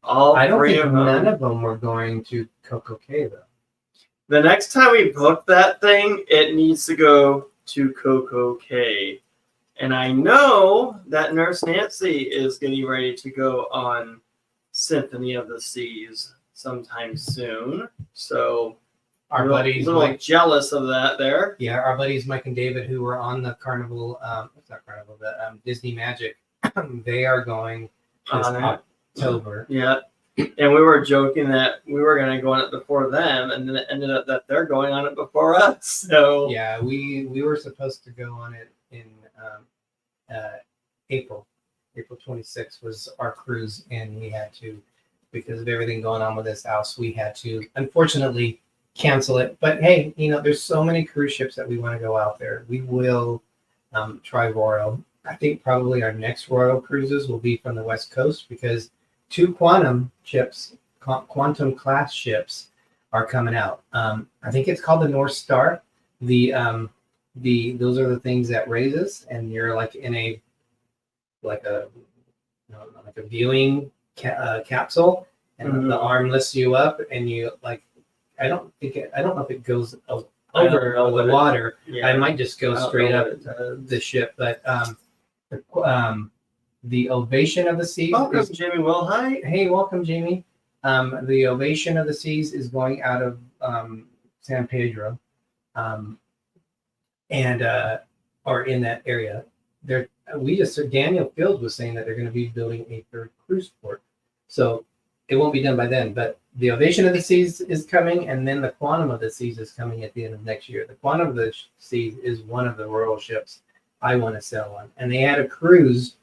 All I don't three think of them. none of them were going to Coco Cay though. The next time we book that thing, it needs to go to Coco Cay. And I know that Nurse Nancy is getting ready to go on Symphony of the Seas sometime soon. So Our buddies, a little Mike, jealous of that there. yeah, our buddies Mike and David, who were on the Carnival, it's not Carnival, the Disney Magic, they are going this On it. October. Yeah. And we were joking that we were going to go on it before them, and then it ended up that they're going on it before us. So Yeah, we were supposed to go on it in April. April 26th was our cruise, and we had to, because of everything going on with this house, we had to unfortunately cancel it. But hey, there's so many cruise ships that we want to go out there. We will try Royal. I think probably our next Royal cruises will be from the West Coast, because 2 quantum ships, quantum class ships, are coming out. I think it's called the North Star. Those are the things that raise us, and you're like in a viewing capsule, and the arm lifts you up, and you like. I don't know if it goes over the water. I might just go straight up the ship, but the Ovation of the Seas. Welcome, Jamie Wilhite. Hey, welcome, Jamie. The Ovation of the Seas is going out of San Pedro, and or in that area. Daniel Fields was saying that they're going to be building a 3rd cruise port, so it won't be done by then. But the Ovation of the Seas is coming, and then the Quantum of the Seas is coming at the end of next year. The Quantum of the Seas is one of the Royal ships I want to sail on, and they had a cruise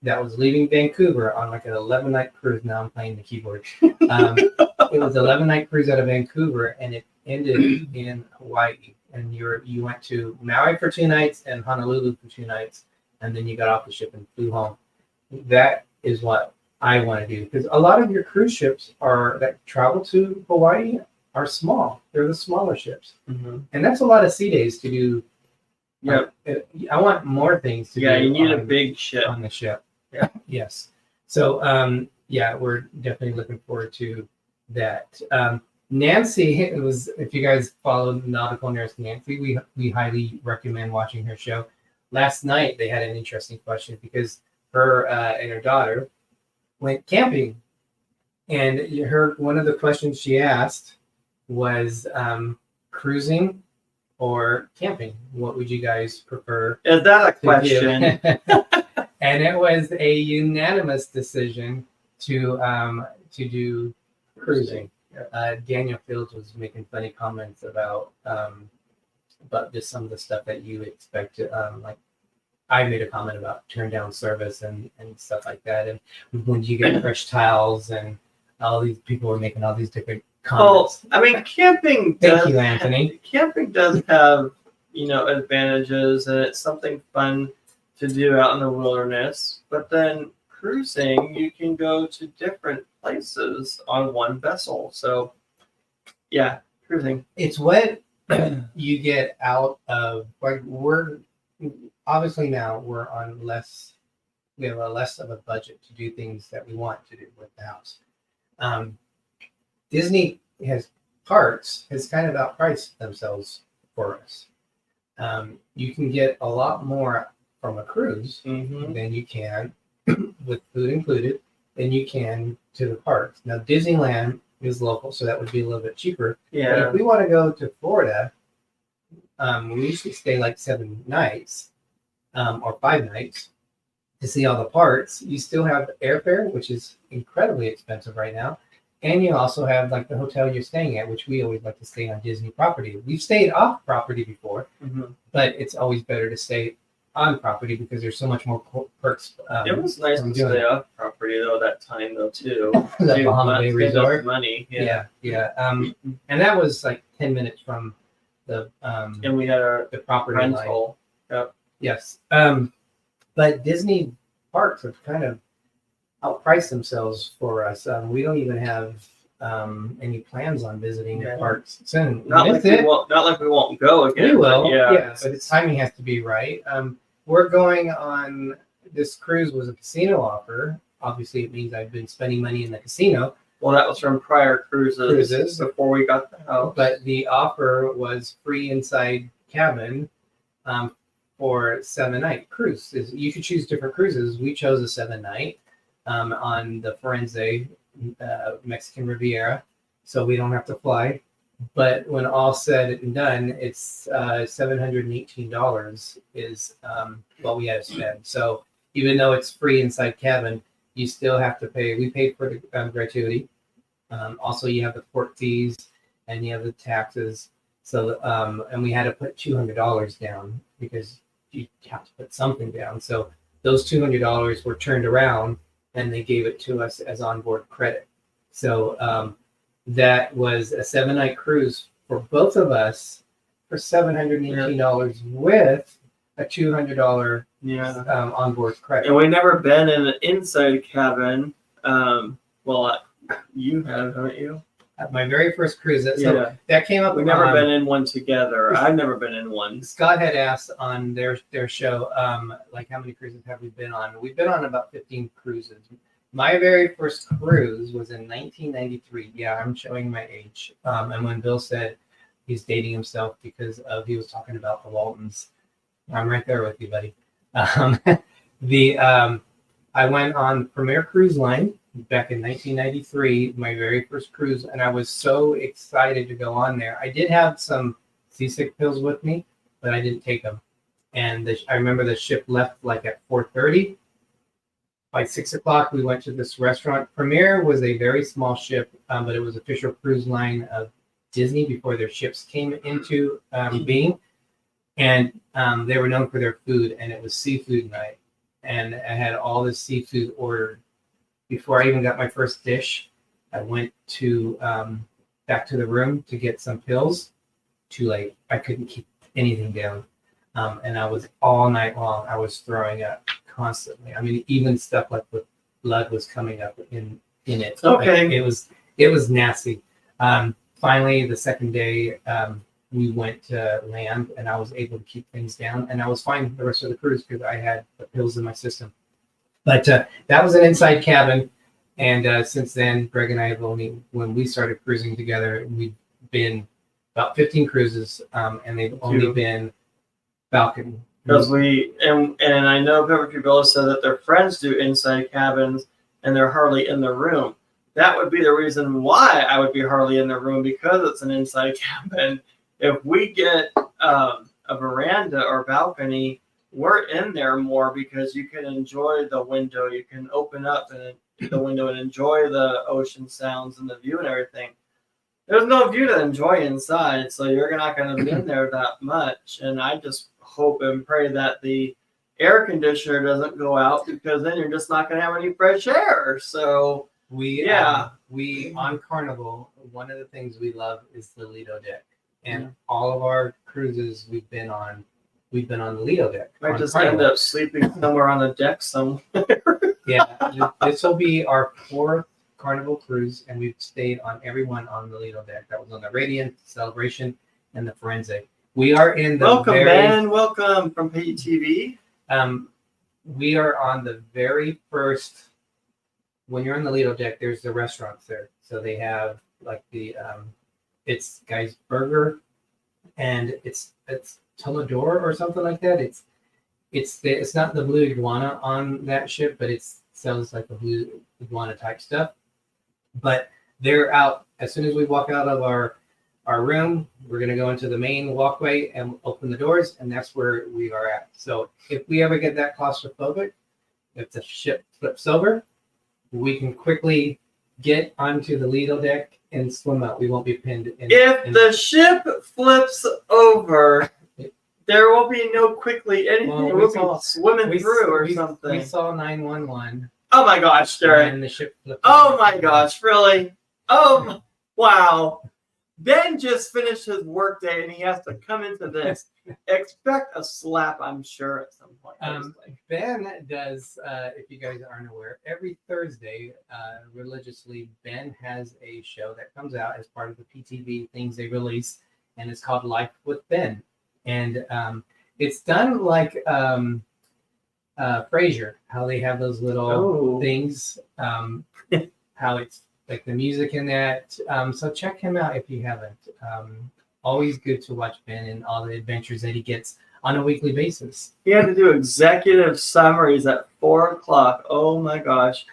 that was leaving Vancouver on like an 11-night cruise. Now I'm playing the keyboard. It was an 11-night cruise out of Vancouver, and it ended in Hawaii. And you went to Maui for 2 nights and Honolulu for 2 nights, and then you got off the ship and flew home. That is what I want to do, because a lot of your cruise ships that travel to Hawaii are small. They're the smaller ships, and that's a lot of sea days to do. Yeah, I want more things to do. Yeah, you need a big ship on the ship. Yeah. Yes. So, we're definitely looking forward to that. Nancy, if you guys follow Nautical Nurse Nancy, we highly recommend watching her show. Last night, they had an interesting question, because her and her daughter went camping, and one of the questions she asked was cruising or camping. What would you guys prefer? Is that a question? And it was a unanimous decision to do cruising. Daniel Fields was making funny comments about just some of the stuff that you expect to like. I made a comment about turn down service and stuff like that, and when you get fresh towels, and all these people were making all these different comments. Well, I mean, camping. Thank you, Anthony. Camping does have advantages, and it's something fun to do out in the wilderness. But then cruising, you can go to different places on one vessel. So, yeah, cruising. It's what you get out of, like, we're obviously now we're on less. We have less of a budget to do things that we want to do with the house. Disney has kind of outpriced themselves for us. You can get a lot more from a cruise than you can with food included than you can to the parks. Now, Disneyland is local, so that would be a little bit cheaper. Yeah. But if we want to go to Florida, we usually stay like 7 nights or 5 nights to see all the parks. You still have airfare, which is incredibly expensive right now. And you also have like the hotel you're staying at, which we always like to stay on Disney property. We've stayed off property before, but it's always better to stay on property because there's so much more perks. It was nice to stay off property though that time though too. The Bahama Bay Resort. Money. Yeah. And that was like 10 minutes from the and we had the property rental. Yep. Yes. But Disney parks have kind of outpriced themselves for us. We don't even have any plans on visiting the parks soon. Not like we won't go again. We will, but but its timing has to be right. We're going on this cruise was a casino offer obviously it means I've been spending money in the casino. Well, that was from prior cruises before we got the house. But the offer was free inside cabin for 7-night cruise. You could choose different cruises. We chose a 7-night on the Firenze Mexican Riviera, so we don't have to fly. But when all said and done, it's $718 is what we had to spend. So even though it's free inside cabin, you still have to pay. We paid for the gratuity. Also, you have the port fees and you have the taxes. So and we had to put $200 down because you have to put something down. So those $200 were turned around and they gave it to us as onboard credit. So that was a 7-night cruise for both of us for $718 with a $200 onboard credit. And we've never been in an inside cabin. You have, haven't you? My very first cruise. That came up. We've never been in one together. I've never been in one. Scott had asked on their show, like how many cruises have we been on? We've been on about 15 cruises. My very first cruise was in 1993. Yeah, I'm showing my age. And when Bill said he's dating himself because he was talking about the Waltons, I'm right there with you, buddy. I went on Premier Cruise Line back in 1993, my very first cruise, and I was so excited to go on there. I did have some seasick pills with me, but I didn't take them. And I remember the ship left like at 4:30. By 6 o'clock, we went to this restaurant. Premier was a very small ship, but it was official cruise line of Dizney before their ships came into being. And they were known for their food, and it was seafood night. And I had all this seafood ordered. Before I even got my first dish, I went to back to the room to get some pills. Too late. I couldn't keep anything down. And I was all night long, I was throwing up constantly. I mean, even stuff like with blood was coming up in it. Okay. Like, it was nasty. Finally, the second day, we went to land and I was able to keep things down and I was fine the rest of the cruise because I had the pills in my system. But that was an inside cabin. And since then, Greg and I have when we started cruising together, we've been about 15 cruises and they've only been balcony. Because and I know Pepper Bella said that their friends do inside cabins and they're hardly in the room. That would be the reason why I would be hardly in the room because it's an inside cabin. If we get a veranda or balcony, we're in there more because you can enjoy the window. You can open up the window and enjoy the ocean sounds and the view and everything. There's no view to enjoy inside, so you're not going to be in there that much. And I just hope and pray that the air conditioner doesn't go out because then you're just not going to have any fresh air. So we on Carnival, one of the things we love is the Lido deck. And all of our cruises we've been on the Lido deck. Might just end up sleeping somewhere on the deck somewhere. Yeah, this will be our 4th Carnival cruise, and we've stayed on every one on the Lido deck. That was on the Radiant, Celebration, and the Forensic. We are in the Welcome from PTV. We are on the very first. When you're on the Lido deck, there's the restaurants there. So they have like the it's Guy's Burger, and it's Tomador or something like that. It's not the Blue Iguana on that ship, but it sells like the Blue Iguana type stuff. But they're out as soon as we walk out of our room. We're gonna go into the main walkway and open the doors, and that's where we are at. So if we ever get that claustrophobic, if the ship flips over, we can quickly get onto the Lido deck and swim out. We won't be pinned. If the ship flips over, there will be no quickly anything. Well, we'll be swimming through or something. We saw 911. Oh my gosh, Derek. And the ship flipped Oh over. my gosh, really? Oh, wow. Ben just finished his work day and he has to come into this. Expect a slap, I'm sure, at some point. Ben does, if you guys aren't aware, every Thursday, religiously, Ben has a show that comes out as part of the PTV things they release, and it's called Life with Ben. And it's done like Frasier, how they have those little Oh. things, how it's like the music in that. So check him out if you haven't. Always good to watch Ben and all the adventures that he gets on a weekly basis. He had to do executive summaries at 4:00. Oh my gosh.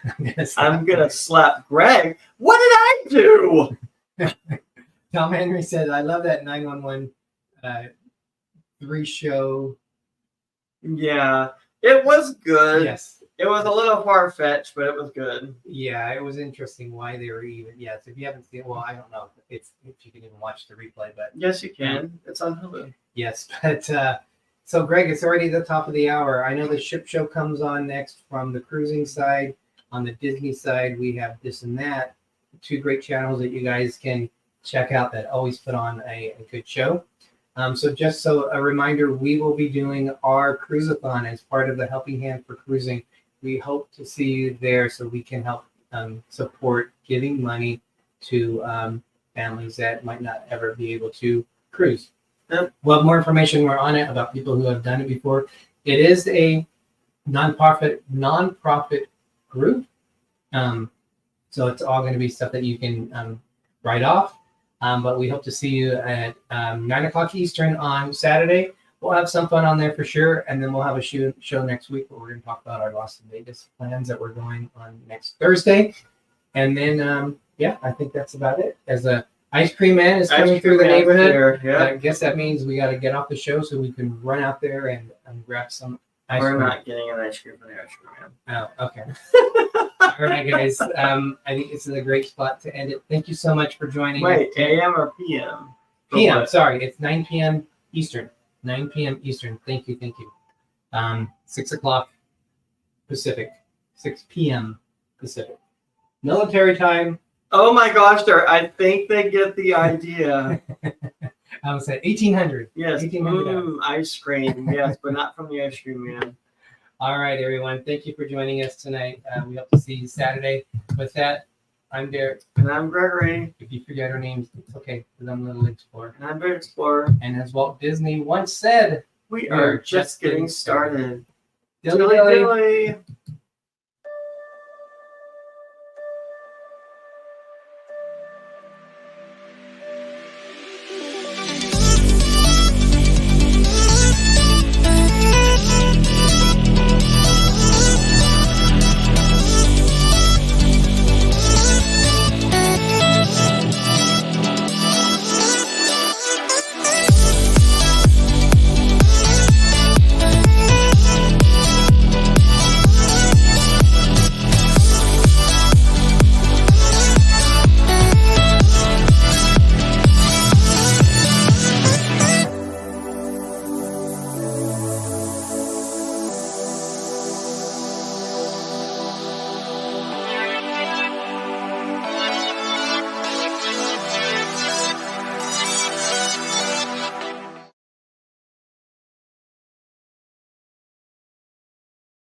I'm going to slap Greg. What did I do? Tom Henry said, I love that 911 3-show. Yeah, it was good. Yes. It was a little far-fetched, but it was good. Yeah, it was interesting why they were even. Yes, if you haven't seen it, well, I don't know if you can even watch the replay, but Yes, you can. It's on Hulu. yes, but so Greg, it's already the top of the hour. I know the ship show comes on next from the cruising side. On the Disney side, we have This and That, 2 great channels that you guys can check out that always put on a good show. So just so a reminder, we will be doing our cruise-a-thon as part of the Helping Hand for Cruising. We hope to see you there so we can help support giving money to families that might not ever be able to cruise. Yep. We'll have more information more on it about people who have done it before. It is a nonprofit group. So it's all going to be stuff that you can write off. But we hope to see you at 9:00 Eastern on Saturday. We'll have some fun on there for sure. And then we'll have a show next week where we're going to talk about our Las Vegas plans that we're going on next Thursday. And then, yeah, I think that's about it. As a ice cream man is coming through the neighborhood, I guess that means we got to get off the show so we can run out there and grab some ice cream. We're not getting an ice cream from the ice cream man. Oh, okay. All right, guys. I think this is a great spot to end it. Thank you so much for joining. Wait, AM or PM? PM. Sorry, it's 9 p.m. Eastern. 9 p.m. Eastern. Thank you. 6 o'clock Pacific. 6 p.m. Pacific. Military time. Oh my gosh, I think they get the idea. I would say 1800. Yes, 1800. ice cream. Yes, but not from the ice cream man. All right, everyone. Thank you for joining us tonight. We hope to see you Saturday. With that, I'm Derek. And I'm Gregory. If you forget our names, it's okay, because I'm Little Explorer. And I'm Big Explorer. And as Walt Disney once said, we are just getting started. Dilly dilly. Dilly.